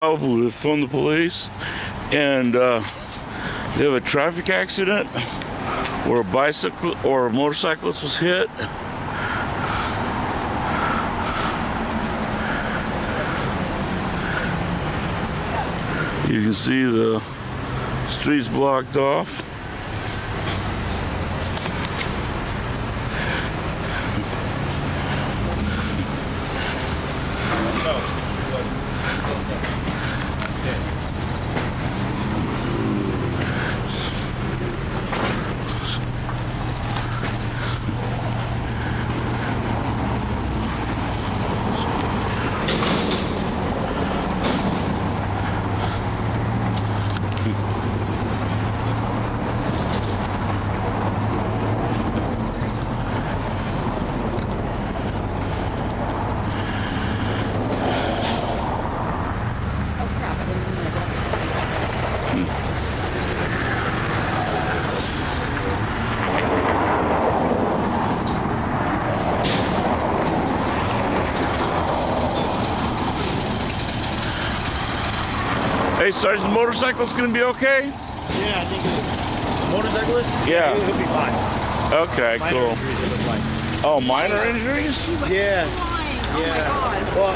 From the police, and they have a traffic accident where a bicycle or a motorcyclist was hit. You can see the streets blocked off. Hey, Sergeant, the motorcycle's gonna be okay? Yeah, I think the motorcyclist? Yeah. He'll be fine. Okay, Minor cool. injuries, he'll be fine. Oh, minor injuries? Yeah. Yeah. Well,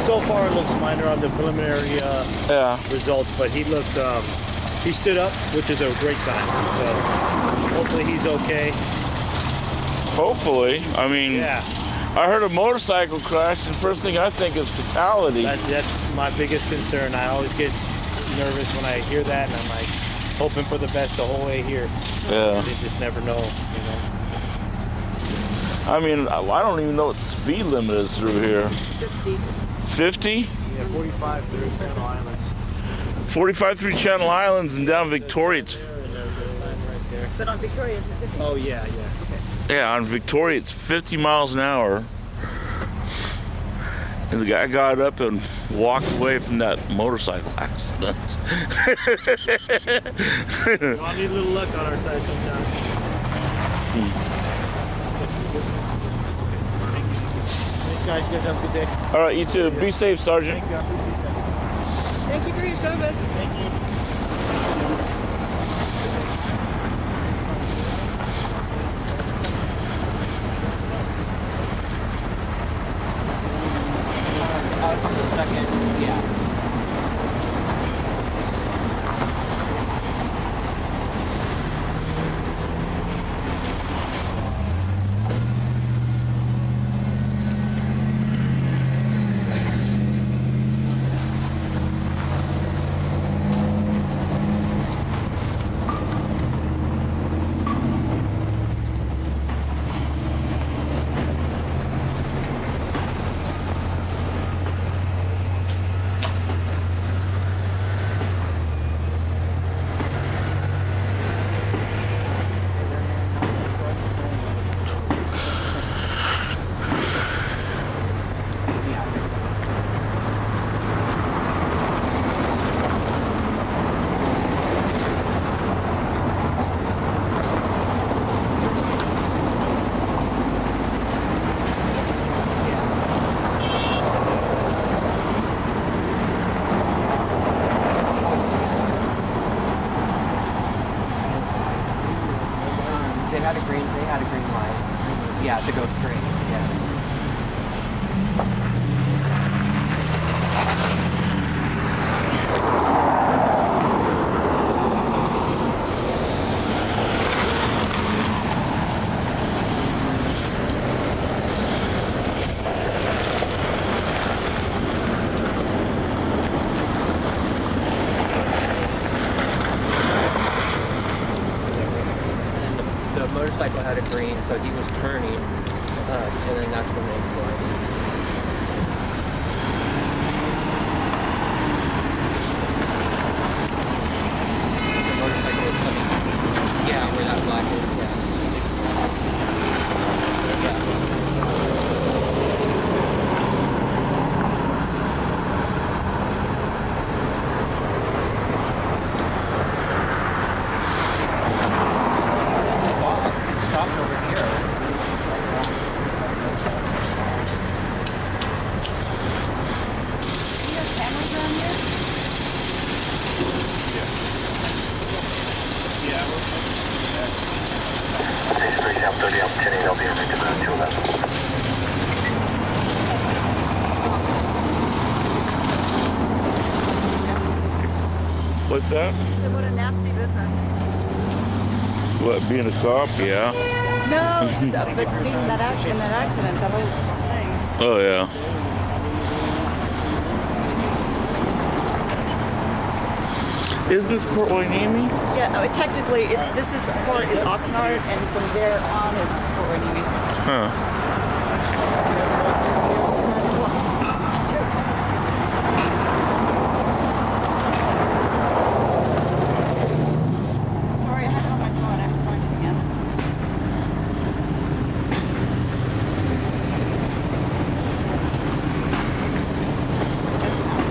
so far it looks minor on the preliminary results, but he looked, he stood up, which is a great sign. So hopefully he's okay. Hopefully. I mean, Yeah. I heard a motorcycle crash, and the first thing I think is fatality. That's my biggest concern. I always get nervous when I hear that, and I'm like hoping for the best the whole way here. Yeah. You just never know, you know. I mean, I don't even know what the speed limit is through here. 50. 50? Yeah, 45 through Channel Islands. 45 through Channel Islands and down Victoria. It's, Right there. But on Victoria, it's 50. Oh yeah, yeah. yeah, on Victoria it's 50 miles an hour. And the guy got up and walked away from that motorcycle accident. We all need a little luck on our side sometimes. Thanks guys, you guys have a good day. All right, you too. Be safe, Sergeant. Thank you, I appreciate that. Thank you for your service. Thank you. They had a green light. Yeah, to go straight. Yeah. The motorcycle had a green, so he was turning, and then that's when they collided. The motorcycle was coming. Yeah, where that black is. Stopped over here. What's that? So what a nasty business. What, being a cop? Yeah. No, but being in that accident, that whole thing. Oh, yeah. Isn't this Port Hueneme? Yeah, technically, this part is Oxnard, and from there on is Port Hueneme. Huh. Sorry, I had it on my phone. I have to find it again. Just now.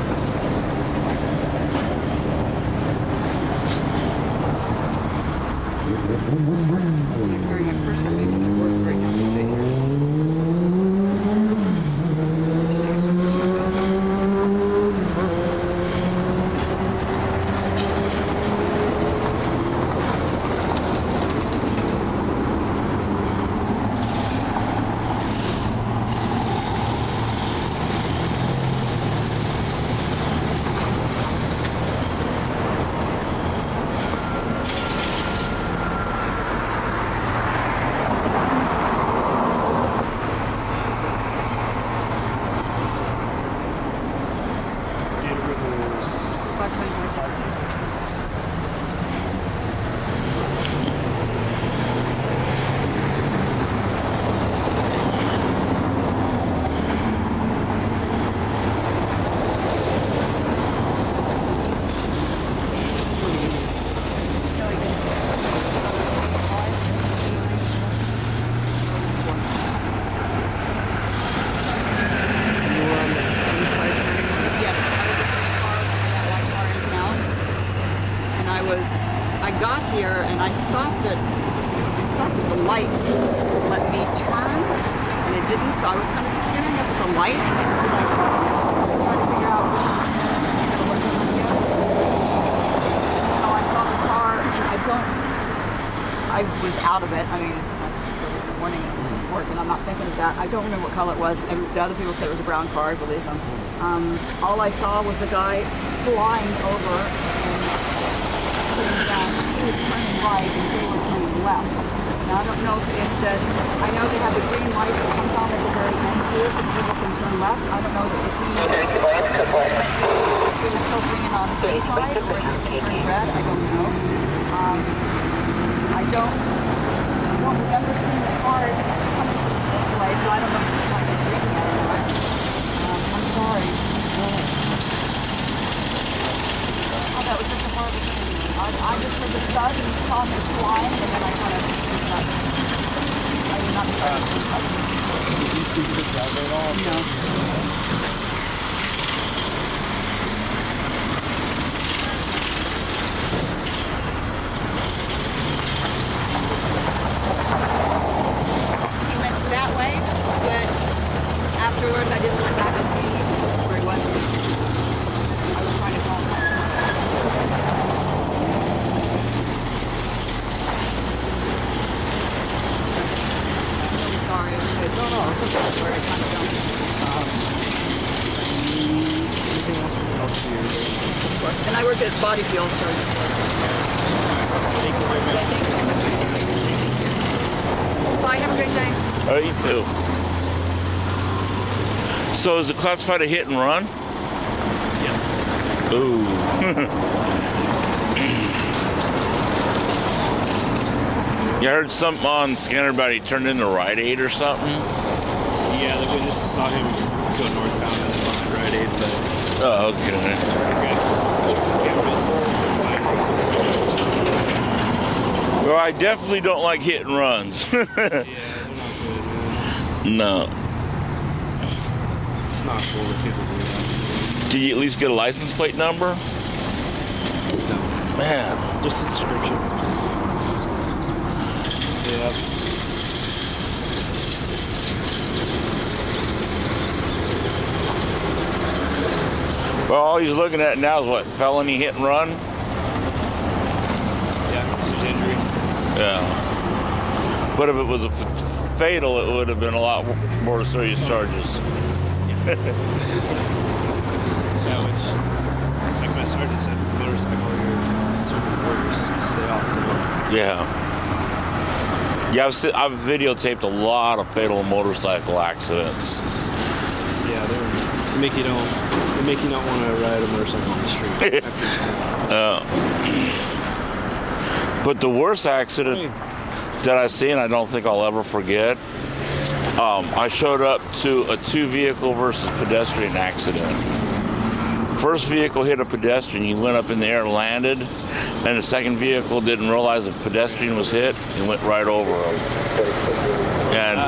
Very good person because I work right down the street here. Just take a super Data Rivers. 521.62. You were on the inside turning. Yes, I was the first car where that white car is now. And I got here and I thought that the light let me turn and it didn't, so I was kind of staring up at the light because I tried to figure out what to do. So I saw the car and I was out of it. I mean, the warning at work, and I'm not thinking of that. I don't remember what color it was. And the other people said it was a brown car, I believe them. All I saw was the guy flying over and putting down. He was turning right and they were turning left. Now I don't know if that, I know they have the green light that comes on at the very end here, so people can turn left. I don't know if he was still bringing on his side or if he turned red. I don't know. I don't remember seeing the cars coming this way, so I don't know if it's like a green yet or not. I'm sorry. Oh, that was just a horrible thing. I just heard the thud and saw him flying, and then I kind of I did not expect it. Did you see the driver at all? No. He went that way, but afterwards I didn't look back to see where he was. I was trying to call him. I'm sorry. No, it's okay. Where I kind of jumped. Anything else we can help you? And I work at Body Field, so. Thank you very much. Bye, have a great day. Oh, you too. So is it classified a hit and run? Yes. Ooh. You heard something on scanner about he turned into Rite Aid or something? Yeah, the witnesses saw him go northbound and then on Rite Aid, but Oh, okay. Well, I definitely don't like hit and runs. yeah, they're not good. No. It's not cool that people do that. Did you at least get a license plate number? No. Man. Just a description. Yeah. Well, all he's looking at now is what? Felony hit and run? Yeah, it's his injury. Yeah. But if it was a fatal, it would have been a lot more serious charges. Yeah, which, like my sergeant said, motorcycle, you're Yeah. Yeah, I've videotaped a lot of fatal motorcycle accidents. Yeah, they make you not want to ride a motorcycle on the street. But the worst accident that I seen, I don't think I'll ever forget. I showed up to a 2-vehicle versus pedestrian accident. First vehicle hit a pedestrian, he went up in the air and landed, and the second vehicle didn't realize a pedestrian was hit and went right over him. And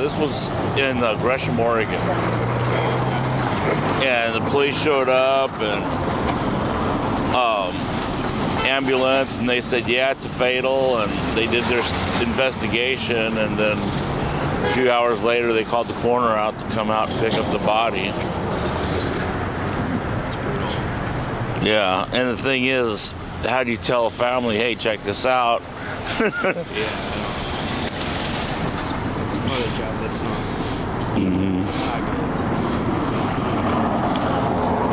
this was in Gresham, Oregon. And the police showed up and ambulance, and they said, yeah, it's a fatal, and they did their investigation, and then a few hours later they called the coroner out to come out and pick up the body. Yeah, and the thing is, how do you tell a family, hey, check this out? Yeah, it's part of the job that's not.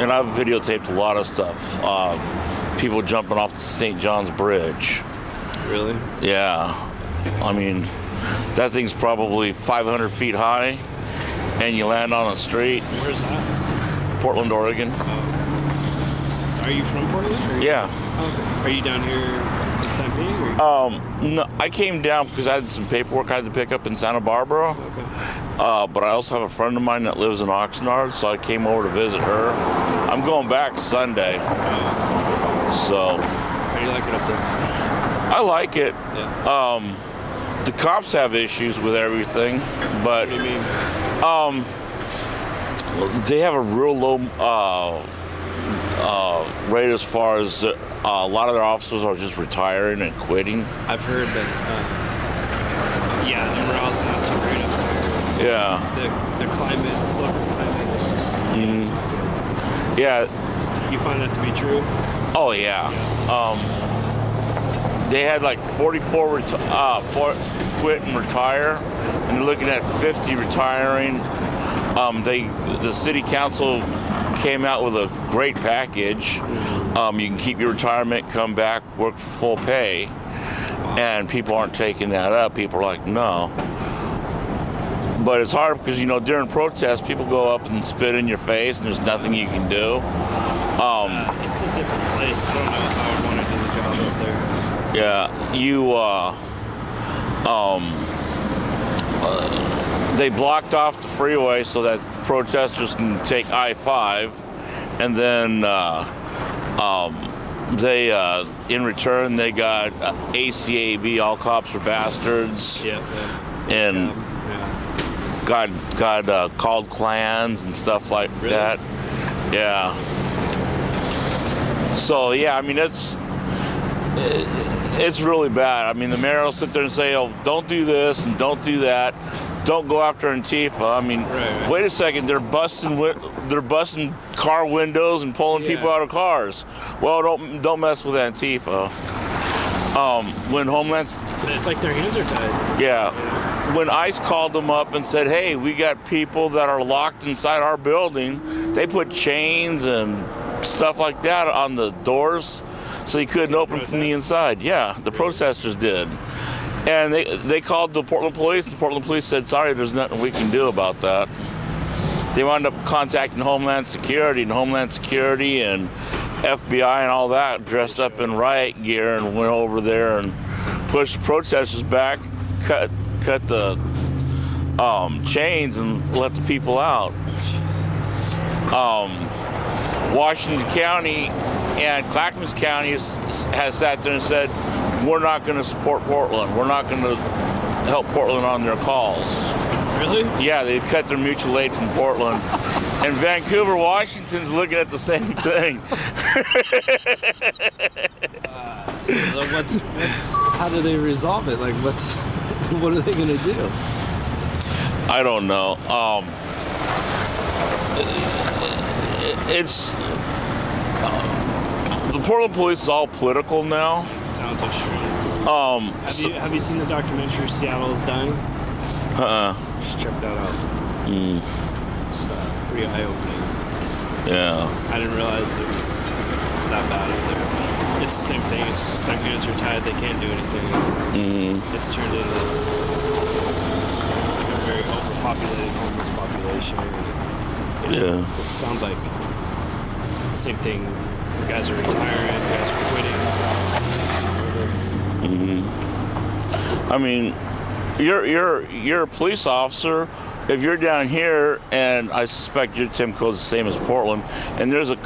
And I've videotaped a lot of stuff. People jumping off the St. John's Bridge. Really? Yeah. I mean, that thing's probably 500 feet high, and you land on a street. Where's that? Portland, Oregon. Are you from Portland? Yeah. Okay. Are you down here in Tempe? No, I came down because I had some paperwork I had to pick up in Santa Barbara. Okay. But I also have a friend of mine that lives in Oxnard, so I came over to visit her. I'm going back Sunday. So. How do you like it up there? I like it. Yeah. The cops have issues with everything, but What do you mean? they have a real low rate as far as a lot of their officers are just retiring and quitting. I've heard that. Yeah, the morale's not too great up there. Yeah. The climate, local climate is just. So Yeah. You find that to be true? Oh yeah. They had like 44 quit and retire, and they're looking at 50 retiring. The city council came out with a great package. You can keep your retirement, come back, work for full pay, and people aren't taking that up. People are like, no. But it's hard because, during protests, people go up and spit in your face, and there's nothing you can do. It's a different place. I don't know if I would want to do the job up there. Yeah, they blocked off the freeway so that protesters can take I-5, and then in return, they got ACAB, all cops are bastards, and got called clans and stuff like that. Yeah. So yeah, I mean it's really bad. I mean, the mayor will sit there and say, "Oh, don't do this and don't do that. Don't go after Antifa." I mean, wait a second. They're busting car windows and pulling people out of cars. Well, don't mess with Antifa. When Homeland, it's like their hands are tied. Yeah. When ICE called them up and said, "Hey, we got people that are locked inside our building," they put chains and stuff like that on the doors, so you couldn't open from the inside. Yeah, the protesters did. And they called the Portland police, and the Portland police said, sorry, there's nothing we can do about that. They wound up contacting Homeland Security, and FBI and all that dressed up in riot gear and went over there and pushed protesters back, cut the chains and let the people out. Washington County and Clackamas County has sat there and said, we're not going to support Portland. We're not going to help Portland on their calls. Really? Yeah, they cut their mutual aid from Portland. And Vancouver, Washington's looking at the same thing. How do they resolve it? Like, what are they going to do? I don't know. The Portland police is all political now. Sounds extreme. Have you seen the documentary Seattle is Dying? Just check that out. It's pretty eye-opening. Yeah. I didn't realize it was that bad up there. It's the same thing. It's just my parents are tired. They can't do anything. It's turned into like a very overpopulated homeless population. It sounds like the same thing. Guys are retiring. Guys are quitting. I mean, you're a police officer. If you're down here, and I suspect your Timco's the same as Portland, and there's a